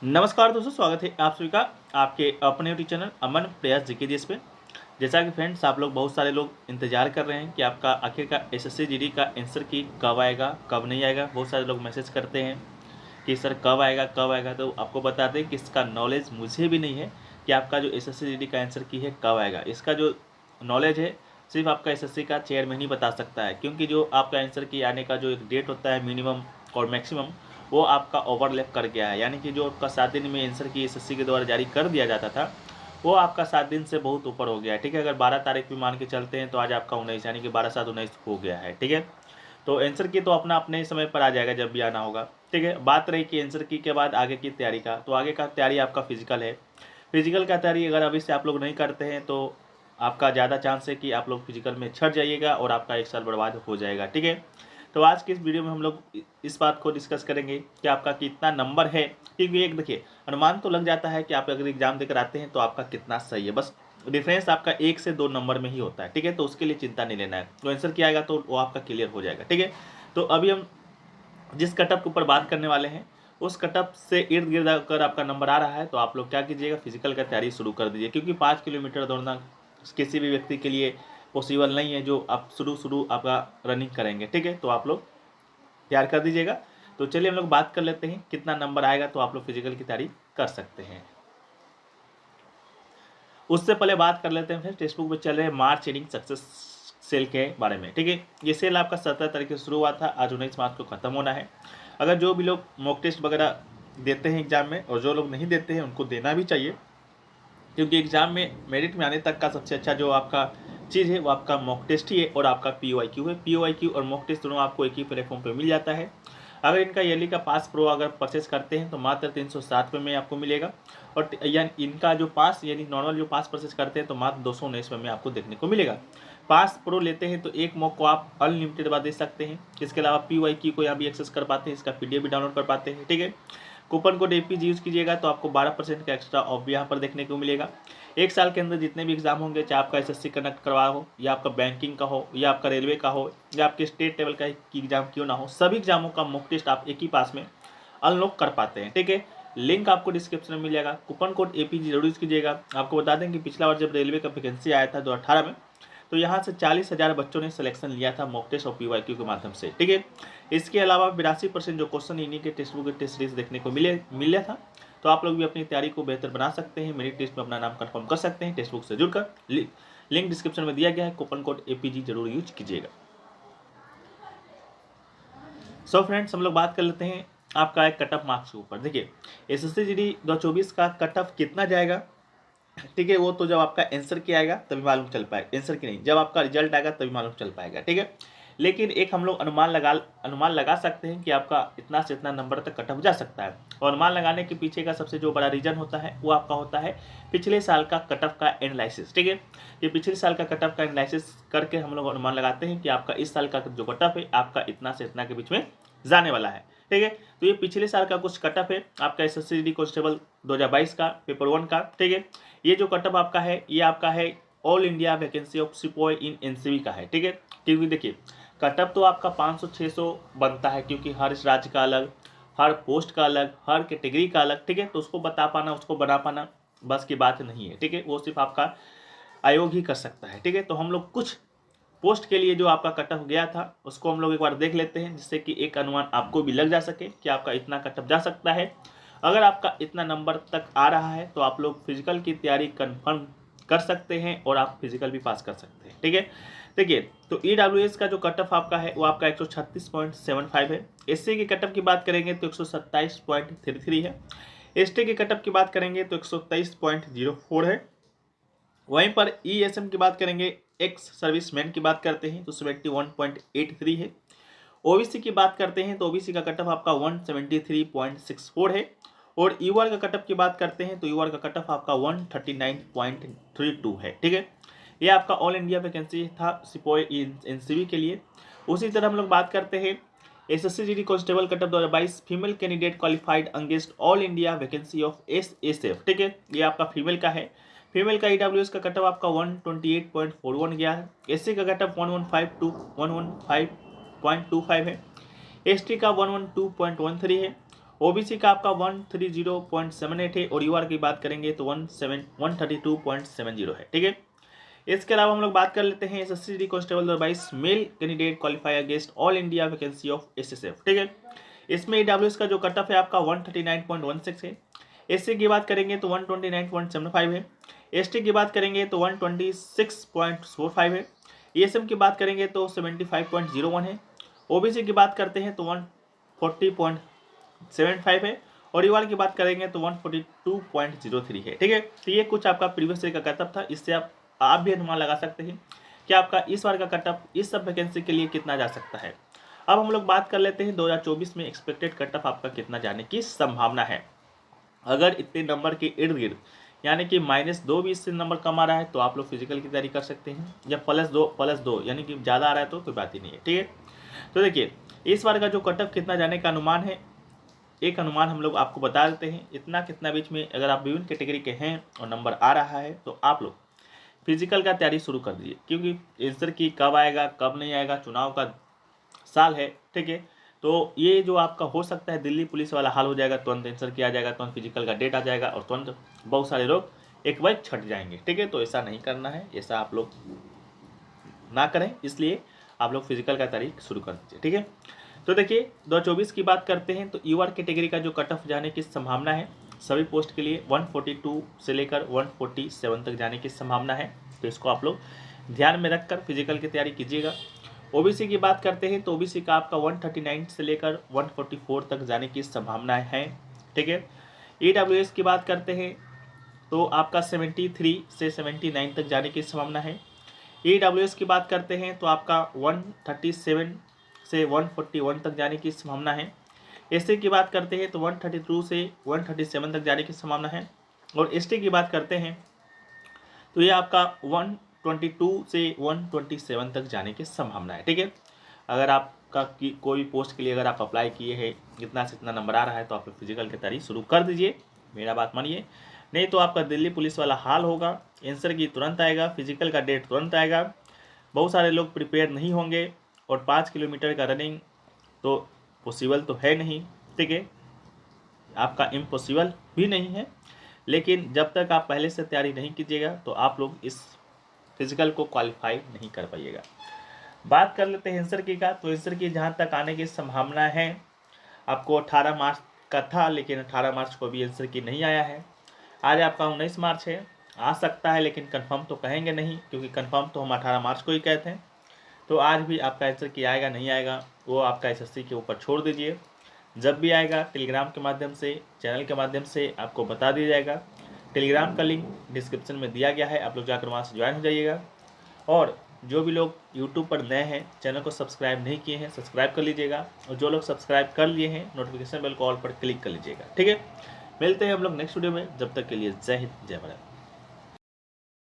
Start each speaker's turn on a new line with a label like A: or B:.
A: नमस्कार दोस्तों, स्वागत है आप सभी का आपके अपने यूट्यूब चैनल अमन प्रयास जीके जी पे। जैसा कि फ्रेंड्स आप लोग बहुत सारे लोग इंतजार कर रहे हैं कि आपका आखिर का एसएससी जीडी का आंसर की कब आएगा कब नहीं आएगा। बहुत सारे लोग मैसेज करते हैं कि सर कब आएगा कब आएगा। तो आपको बता दें कि इसका नॉलेज मुझे भी नहीं है कि आपका जो एसएससी जीडी का आंसर की है कब आएगा। इसका जो नॉलेज है सिर्फ आपका एसएससी का चेयरमैन ही बता सकता है, क्योंकि जो आपका आंसर की आने का जो एक डेट होता है मिनिमम और मैक्सिमम, वो आपका ओवरलैप कर गया है। यानी कि जो आपका 7 दिन में आंसर की एसएससी के द्वारा जारी कर दिया जाता था वो आपका 7 दिन से बहुत ऊपर हो गया है। ठीक है, अगर 12 तारीख भी मान के चलते हैं तो आज आपका 19 यानी कि 12/7/19 हो गया है। ठीक है, तो आंसर की तो अपना अपने समय पर आ जाएगा जब भी आना होगा। ठीक है, बात रही कि आंसर की के बाद आगे की तैयारी का, तो आगे का तैयारी आपका फिजिकल है। फिजिकल का तैयारी अगर अभी से आप लोग नहीं करते हैं तो आपका ज़्यादा चांस है कि आप लोग फिजिकल में छट जाइएगा और आपका 1 साल बर्बाद हो जाएगा। ठीक है, तो आज की इस वीडियो में हम लोग इस बात को डिस्कस करेंगे कि आपका कितना नंबर है। क्योंकि एक देखिए, अनुमान तो लग जाता है कि आप अगर एग्जाम देकर आते हैं तो आपका कितना सही है, बस डिफरेंस आपका 1 से 2 नंबर में ही होता है। ठीक है, तो उसके लिए चिंता नहीं लेना है, तो आंसर किया आएगा तो वो आपका क्लियर हो जाएगा। ठीक है, तो अभी हम जिस कटअप के ऊपर बात करने वाले हैं उस कटअप से इर्द गिर्द अगर आपका नंबर आ रहा है तो आप लोग क्या कीजिएगा, फिजिकल का तैयारी शुरू कर दीजिए। क्योंकि 5 किलोमीटर दौड़ना किसी भी व्यक्ति के लिए पॉसिबल नहीं है जो आप शुरू आपका रनिंग करेंगे। ठीक है, तो आप लोग तैयार कर दीजिएगा। तो चलिए हम लोग बात कर लेते हैं कितना नंबर आएगा तो आप लोग फिजिकल की तैयारी कर सकते हैं। उससे पहले बात कर लेते हैं फिर टेक्स्ट बुक में चल रहे मार्च एंडिंग सक्सेस सेल के बारे में। ठीक है, ये सेल आपका 17 तारीख से शुरू हुआ था, आज 19 मार्च को खत्म होना है। अगर जो भी लोग मॉक टेस्ट वगैरह देते हैं एग्जाम में और जो लोग नहीं देते हैं उनको देना भी चाहिए, क्योंकि एग्जाम में मेरिट में आने तक का सबसे अच्छा जो आपका चीज़ है वो आपका मॉक टेस्ट ही है और आपका POIQ है। POIQ और मॉक टेस्ट दोनों आपको एक ही प्लेटफॉर्म पे मिल जाता है। अगर इनका ईयरली का पास प्रो अगर परचेस करते हैं तो मात्र 307 में आपको मिलेगा, और यानी इनका जो पास यानी नॉर्मल जो पास परचेस करते हैं तो मात्र 219 में आपको देखने को मिलेगा। पास प्रो लेते हैं तो एक मॉक को आप अनलिमिटेड बार दे सकते हैं। इसके अलावा POIQ को यहाँ भी एक्सेस कर पाते हैं, इसका PDF भी डाउनलोड कर पाते हैं। ठीक है, कूपन कोड APG यूज़ कीजिएगा तो आपको 12% का एक्स्ट्रा ऑफ भी यहाँ पर देखने को मिलेगा। 1 साल के अंदर जितने भी एग्जाम होंगे, चाहे आपका SSC कनेक्ट करवा हो या आपका बैंकिंग का हो या आपका रेलवे का हो या आपके स्टेट लेवल का एग्जाम क्यों ना हो, सभी एग्जामों का मॉक टेस्ट आप एक ही पास में अनलॉक कर पाते हैं। ठीक है, लिंक आपको डिस्क्रिप्शन में मिल जाएगा। कूपन कोड APG जरूर यूज़ कीजिएगा। आपको बता दें कि पिछला बार जब रेलवे का वैकेंसी आया था 2018 में, तो यहाँ से 40,000 बच्चों ने सिलेक्शन लिया था मॉक टेस्ट और PYQ के माध्यम से। ठीक है, इसके अलावा 82% जो क्वेश्चन इन्हीं के टेक्स्ट बुक के टेस्ट सीरीज देखने को मिला था। तो आप लोग भी अपनी तैयारी को बेहतर बना सकते हैं, मेरी टेस्ट में अपना नाम कंफर्म कर सकते हैं टेक्स्ट बुक से जुड़कर। लिंक डिस्क्रिप्शन में दिया गया है, कूपन कोड APG जरूर यूज कीजिएगा। सो फ्रेंड्स, हम लोग बात कर लेते हैं आपका एक कट ऑफ मार्क्स के ऊपर। देखिए, SSC GD 2024 का कट ऑफ कितना जाएगा, ठीक है, वो तो जब आपका आंसर की आएगा तभी मालूम चल पाएगा। आंसर की नहीं, जब आपका रिजल्ट आएगा तभी मालूम चल पाएगा। ठीक है, लेकिन एक हम लोग अनुमान लगा सकते हैं कि आपका इतना से इतना नंबर तक कट ऑफ जा सकता है। और अनुमान लगाने के पीछे का सबसे जो बड़ा रीजन होता है वो आपका होता है पिछले साल का कट ऑफ का एनालिसिस। ठीक है, ये पिछले साल का कट ऑफ का एनालिसिस करके हम लोग अनुमान लगाते हैं कि आपका इस साल का जो कट ऑफ है आपका इतना से इतना के बीच में जाने वाला है। ठीक है, तो ये पिछले साल का कुछ कट ऑफ है आपका SSC GD कांस्टेबल 2022 का पेपर 1 का। ठीक है, ये जो कट ऑफ आपका है ये आपका है ऑल इंडिया वैकेंसी ऑफ सिपाही इन NCV का है। ठीक है, क्योंकि देखिए कट ऑफ तो आपका 500-600 बनता है, क्योंकि हर इस राज्य का अलग, हर पोस्ट का अलग, हर कैटेगरी का अलग। ठीक है, तो उसको बता पाना, उसको बना पाना बस की बात नहीं है। ठीक है, वो सिर्फ आपका आयोग ही कर सकता है। ठीक है, तो हम लोग कुछ पोस्ट के लिए जो आपका कट ऑफ गया था उसको हम लोग एक बार देख लेते हैं, जिससे कि एक अनुमान आपको भी लग जा सके कि आपका इतना कट ऑफ जा सकता है। अगर आपका इतना नंबर तक आ रहा है तो आप लोग फिजिकल की तैयारी कंफर्म कर सकते हैं और आप फिजिकल भी पास कर सकते हैं। ठीक है, देखिए, तो EWS का जो कट ऑफ आपका है वो आपका 136.75 है। SC की कट ऑफ की बात करेंगे तो 127.33 है। ST की कट ऑफ की बात करेंगे तो 123.04 है। वहीं पर ESM की बात करेंगे, एक्स सर्विसमैन की बात करते हैं तो 71.83 है। OBC की बात करते हैं तो OBC का कट ऑफ आपका 173.64 है। और UR का कट ऑफ की बात करते हैं तो UR का कट ऑफ आपका 139.32 है। ठीक है, ये आपका ऑल इंडिया वैकेंसी था सिपाही NCV के लिए। उसी तरह हम लोग बात करते हैं SSC GD constable cut off 2022 female candidate qualified against all India vacancy of SSF। ठीक है, ये आपका फीमेल का है। फीमेल का EWS का कट ऑफ आपका 128.41 गया है। SC का कट ऑफ 115.25 है। ST का 112.13 है। ओबीसी का आपका 130.78 है और यूआर की बात करेंगे तो 132.70 है। ठीक है, इसके अलावा हम लोग बात कर लेते हैं SSC GD constable 2022 male candidate qualify against all India vacancy of SSF. ठीक है, इसमें ईडब्ल्यूएस का जो कट ऑफ है आपका 139.16 है। एससी की बात करेंगे तो 129.75 है। एसटी की बात करेंगे तो 126.45 है। ईएसएम की बात करेंगे तो 75.01 है। ओबीसी की बात करते हैं तो 140.75 है और यूआर की बात करेंगे तो 142.03 है। ठीक है, तो ये कुछ आपका प्रीवियस ईयर का कट ऑफ था। इससे आप भी अनुमान लगा सकते हैं कि आपका इस बार का कट ऑफ इस सब वैकेंसी के लिए कितना जा सकता है। अब हम लोग बात कर लेते हैं 2024 में एक्सपेक्टेड कट ऑफ आपका कितना जाने की संभावना है। अगर इतने नंबर के इर्द गिर्द यानी कि -2 से नंबर कम आ रहा है तो आप लोग फिजिकल की तैयारी कर सकते हैं, या +2 यानी कि ज़्यादा आ रहा है तो कोई बात ही नहीं है। ठीक है, तो देखिए इस बार का जो कट ऑफ कितना जाने का अनुमान है, एक अनुमान हम लोग आपको बता देते हैं। इतना कितना बीच में अगर आप विभिन्न कैटेगरी के हैं और नंबर आ रहा है तो आप लोग फिजिकल का तैयारी शुरू कर दीजिए, क्योंकि आंसर की कब आएगा कब नहीं आएगा, चुनाव का साल है। ठीक है, तो ये जो आपका हो सकता है दिल्ली पुलिस वाला हाल हो जाएगा, तुरंत आंसर किया जाएगा, तुरंत फिजिकल का डेट आ जाएगा और तुरंत बहुत सारे लोग एक बार छट जाएंगे। ठीक है, तो ऐसा नहीं करना है, ऐसा आप लोग ना करें, इसलिए आप लोग फिजिकल का तैयारी शुरू कर दीजिए। ठीक है, तो देखिए 2024 की बात करते हैं तो यूआर कैटेगरी का जो कट ऑफ जाने की संभावना है सभी पोस्ट के लिए 142 से लेकर 147 तक जाने की संभावना है। तो इसको आप लोग ध्यान में रखकर फिजिकल की तैयारी कीजिएगा। ओबीसी की बात करते हैं तो ओबीसी का आपका 139 से लेकर 144 तक जाने की संभावना है। ठीक है, ईडब्ल्यूएस की बात करते हैं तो आपका 73 से 79 तक जाने की संभावना है। ईडब्ल्यूएस की बात करते हैं तो आपका 137 से 141 तक जाने की संभावना है। एससी की बात करते हैं तो 132 से 137 तक जाने की संभावना है। और एसटी की बात करते हैं तो ये आपका 122 से 127 तक जाने की संभावना है। ठीक है, अगर आपका कोई पोस्ट के लिए अगर आप अप्लाई किए हैं इतना से इतना नंबर आ रहा है तो आप फिजिकल की तैयारी शुरू कर दीजिए, मेरा बात मानिए, नहीं तो आपका दिल्ली पुलिस वाला हाल होगा। आंसर की तुरंत आएगा, फिजिकल का डेट तुरंत आएगा, बहुत सारे लोग प्रिपेयर नहीं होंगे और 5 किलोमीटर का रनिंग तो पॉसिबल तो है नहीं। ठीक है, आपका इम्पॉसिबल भी नहीं है, लेकिन जब तक आप पहले से तैयारी नहीं कीजिएगा तो आप लोग इस फिजिकल को क्वालिफाई नहीं कर पाइएगा। बात कर लेते हैं आंसर की का, तो आंसर की जहाँ तक आने की संभावना है आपको 18 मार्च का था, लेकिन 18 मार्च को भी आंसर की नहीं आया है। आज आपका 19 मार्च है, आ सकता है लेकिन कंफर्म तो कहेंगे नहीं, क्योंकि कंफर्म तो हम 18 मार्च को ही कहते हैं। तो आज भी आपका आंसर की आएगा नहीं आएगा वो आपका एसएससी के ऊपर छोड़ दीजिए। जब भी आएगा टेलीग्राम के माध्यम से, चैनल के माध्यम से आपको बता दिया जाएगा। टेलीग्राम का लिंक डिस्क्रिप्शन में दिया गया है, आप लोग जाकर वहाँ से ज्वाइन हो जाइएगा। और जो भी लोग यूट्यूब पर नए हैं, चैनल को सब्सक्राइब नहीं किए हैं, सब्सक्राइब कर लीजिएगा। और जो लोग सब्सक्राइब कर लिए हैं नोटिफिकेशन बेल को ऑल पर क्लिक कर लीजिएगा। ठीक है, मिलते हैं हम लोग नेक्स्ट वीडियो में, जब तक के लिए जय हिंद जय भारत।